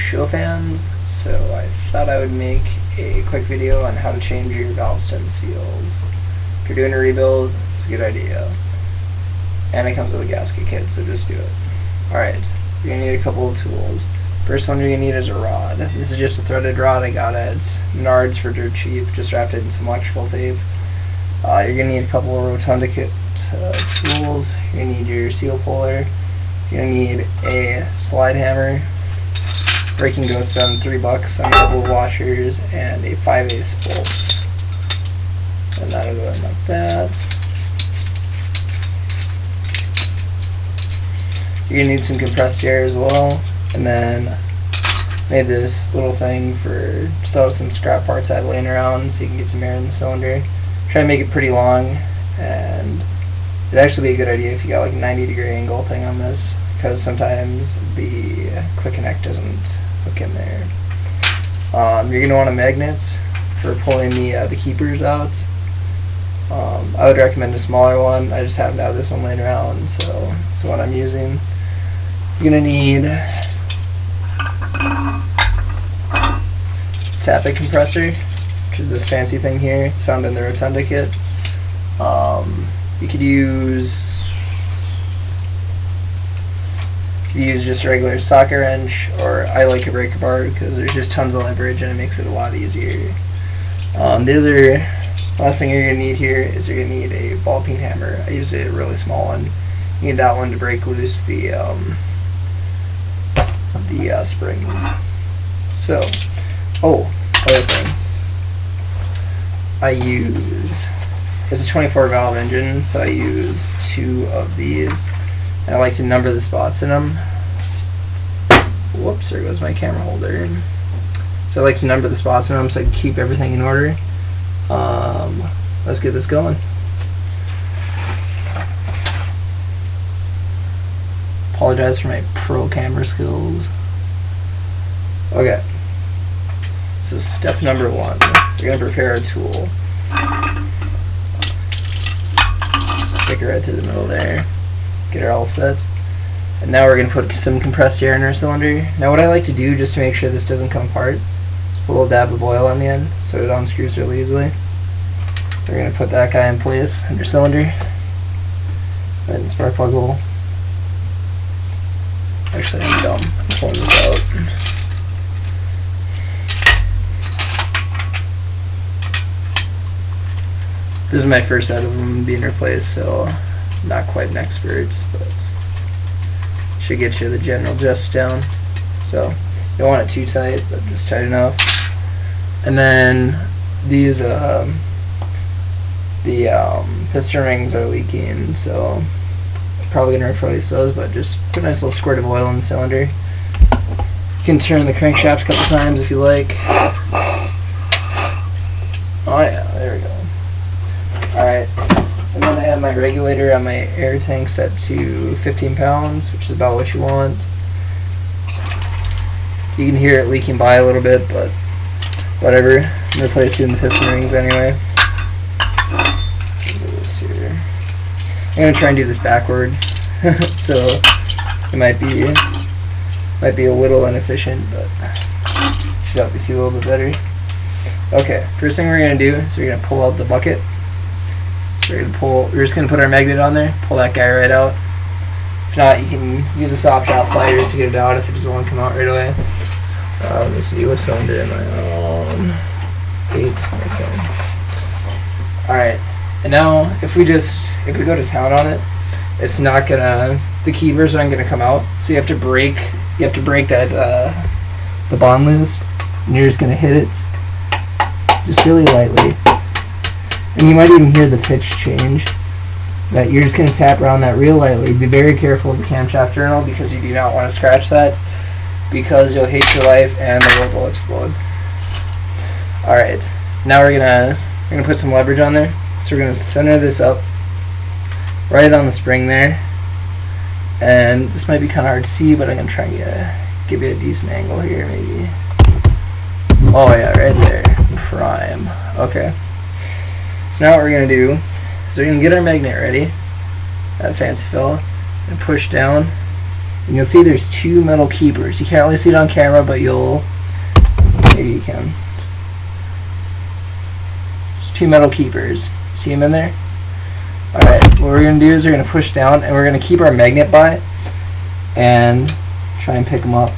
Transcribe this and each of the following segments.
SHO fans, so I thought I would make a quick video on how to change your valve stem seals. If you're doing a rebuild, it's a good idea. And it comes with a gasket kit, so just do it. Alright, you're going to need a couple of tools. First one you're going to need is a rod. This is just a threaded rod I got at Menards for dirt cheap, just wrapped it in some electrical tape. You're going to need a couple of rotunda kit tools. You're going to need your seal puller. You're going to need a slide hammer. Braking go spend $3 on a couple of washers and a 5/8 bolt. And that'll go in like that. You're going to need some compressed air as well. And then made this little thing for some scrap parts I had laying around so you can get some air in the cylinder. Try to make it pretty long, and it'd actually be a good idea if you got like a 90-degree angle thing on this, because sometimes the quick connect doesn't hook in there. You're going to want a magnet for pulling the keepers out. I would recommend a smaller one. I just happen to have this one laying around, so it's the one I'm using. You're going to need tappet compressor, which is this fancy thing here. It's found in the rotunda kit. You could use just a regular socket wrench, or I like a breaker bar because there's just tons of leverage and it makes it a lot easier. The last thing you're going to need here is you're going to need a ball peen hammer. I used a really small one. You need that one to break loose the springs. So, other thing. It's a 24 valve engine, so I use 2 of these. And I like to number the spots in them. Whoops, there goes my camera holder. So I like to number the spots in them so I can keep everything in order. Let's get this going. Apologize for my pro camera skills. Okay. So step number 1, we're going to prepare our tool. Stick it right through the middle there. Get it all set. And now we're going to put some compressed air in our cylinder. Now what I like to do, just to make sure this doesn't come apart, is put a little dab of oil on the end so it unscrews really easily. We're going to put that guy in place in your cylinder. Right in the spark plug hole. Actually, I'm dumb. I'm pulling this out. This is my first set of them being replaced, so not quite an expert, but should get you the general gist down. So you don't want it too tight, but just tight enough. And then these the piston rings are leaking, so probably gonna replace those, but just put a nice little squirt of oil in the cylinder. You can turn the crankshaft a couple times if you like. Oh yeah, there we go. Alright, and then I have my regulator on my air tank set to 15 pounds, which is about what you want. You can hear it leaking by a little bit, but whatever. I'm replacing the piston rings anyway. I'm going to try and do this backwards, so it might be a little inefficient, but should help you see a little bit better. Okay, first thing we're going to do is we're going to pull out the bucket. So we're just going to put our magnet on there, pull that guy right out. If not, you can use a soft shop pliers to get it out if it doesn't want to come out right away. Let me see, what cylinder am I on? 8, okay. Alright, and now if we go to town on it, it's not gonna, the keepers aren't gonna come out, so you have to break that the bond loose, and you're just gonna hit it just really lightly. And you might even hear the pitch change. That you're just going to tap around that real lightly. Be very careful of the camshaft journal because you do not want to scratch that, because you'll hate your life and the world will explode. Alright, now we're gonna put some leverage on there. So we're gonna center this up right on the spring there. And this might be kind of hard to see, but I'm gonna try and give you a decent angle here maybe. Oh yeah, right there. Prime. Okay. So now what we're going to do is we're going to get our magnet ready, that fancy fella, and push down, and you'll see there's two metal keepers. You can't really see it on camera, but maybe you can. There's two metal keepers. See them in there? Alright, what we're going to do is we're going to push down, and we're going to keep our magnet by and try and pick them up.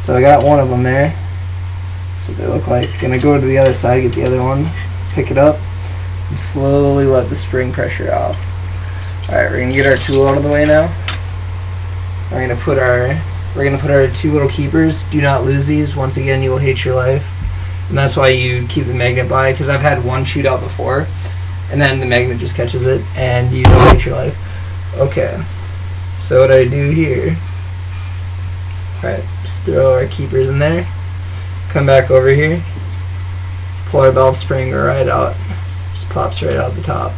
So I got one of them there. That's what they look like. Gonna go to the other side, get the other one, pick it up, and slowly let the spring pressure off. Alright, we're gonna get our tool out of the way now. We're gonna put our two little keepers. Do not lose these. Once again, you will hate your life. And that's why you keep the magnet by, because I've had one shoot out before, and then the magnet just catches it, and you will hate your life. Okay, so what I do here, alright, just throw our keepers in there, come back over here, pull our valve spring right out, just pops right out the top.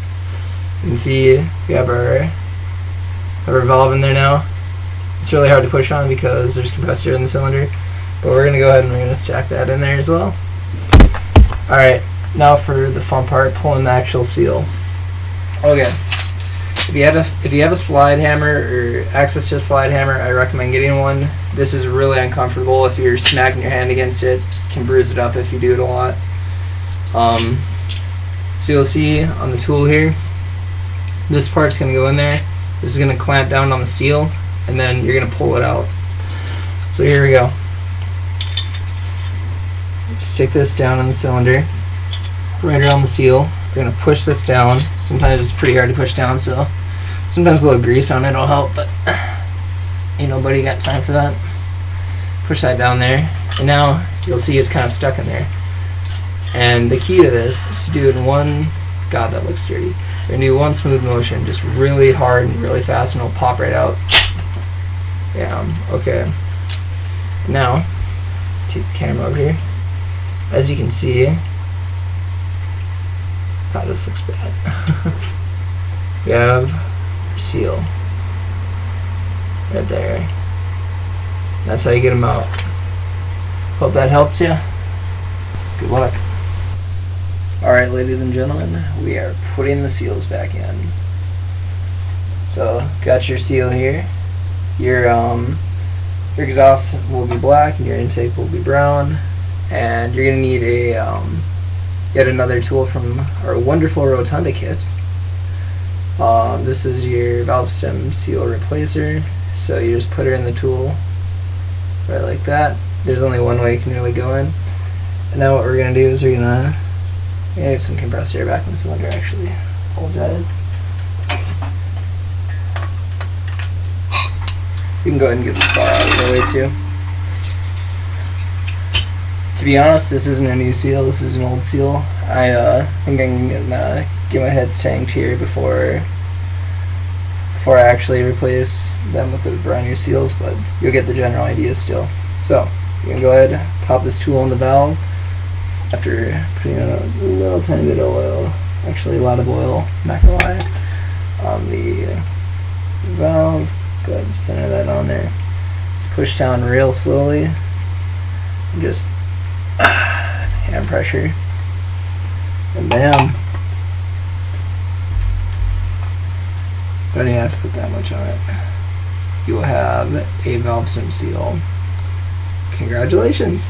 You can see we have our valve in there now. It's really hard to push on because there's compressor in the cylinder, but we're going to go ahead and we're going to stack that in there as well. Alright, now for the fun part, pulling the actual seal. Okay, if you have a slide hammer or access to a slide hammer, I recommend getting one. This is really uncomfortable. If you're smacking your hand against it, you can bruise it up if you do it a lot. So you'll see on the tool here, this part's going to go in there. This is going to clamp down on the seal, and then you're going to pull it out. So here we go. Stick this down in the cylinder, right around the seal. We're going to push this down. Sometimes it's pretty hard to push down, so sometimes a little grease on it will help, but ain't nobody got time for that. Push that down there, and now you'll see it's kind of stuck in there. And the key to this is to do it in one, God, that looks dirty. We're going to do one smooth motion, just really hard and really fast, and it'll pop right out. Yeah, okay. Now, take the camera over here. As you can see, God, this looks bad. We have our seal right there. That's how you get them out. Hope that helps you. Good luck. Alright, ladies and gentlemen, we are putting the seals back in. So, got your seal here. Your exhaust will be black and your intake will be brown. And you're going to need a yet another tool from our wonderful Rotunda kit. This is your valve stem seal replacer. So you just put her in the tool right like that. There's only one way you can really go in. And now what we're going to do is we're going to get some compressed air back in the cylinder, actually. Apologize. You can go ahead and get the spar out of the way too. To be honest, this isn't a new seal, this is an old seal. I think I can get my heads tanked here before I actually replace them with the brand new seals, but you'll get the general idea still. So, you can go ahead, pop this tool in the valve after putting in a little tiny bit of oil, actually a lot of oil, not gonna lie, on the valve. Go ahead and center that on there. Just push down real slowly, and just hand pressure, and bam. Don't even have to put that much on it. You will have a valve stem seal. Congratulations.